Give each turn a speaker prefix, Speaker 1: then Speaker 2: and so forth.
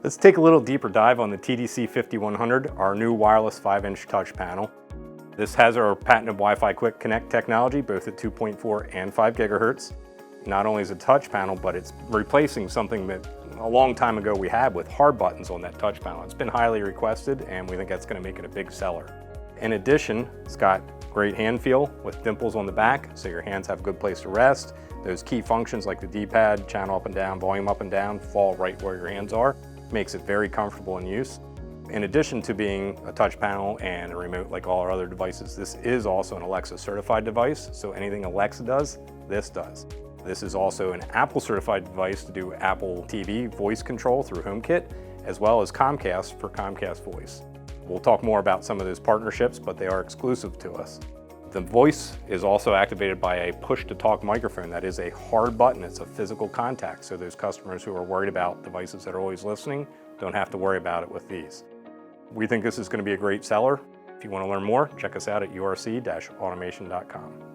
Speaker 1: Let's take a little deeper dive on the TDC 5100, our new wireless 5-inch touch panel. This has our patented Wi-Fi Quick Connect technology, both at 2.4 and 5 gigahertz. Not only is it a touch panel, but it's replacing something that a long time ago we had with hard buttons on that touch panel. It's been highly requested, and we think that's going to make it a big seller. In addition, it's got great hand feel with dimples on the back, so your hands have a good place to rest. Those key functions like the D-pad, channel up and down, volume up and down, fall right where your hands are. Makes it very comfortable in use. In addition to being a touch panel and a remote like all our other devices, this is also an Alexa certified device, so anything Alexa does, this does. This is also an Apple certified device to do Apple TV voice control through HomeKit, as well as Comcast for Comcast Voice. We'll talk more about some of those partnerships, but they are exclusive to us. The voice is also activated by a push-to-talk microphone. That is a hard button. It's a physical contact, so those customers who are worried about devices that are always listening don't have to worry about it with these. We think this is going to be a great seller. If you want to learn more, check us out at urc-automation.com.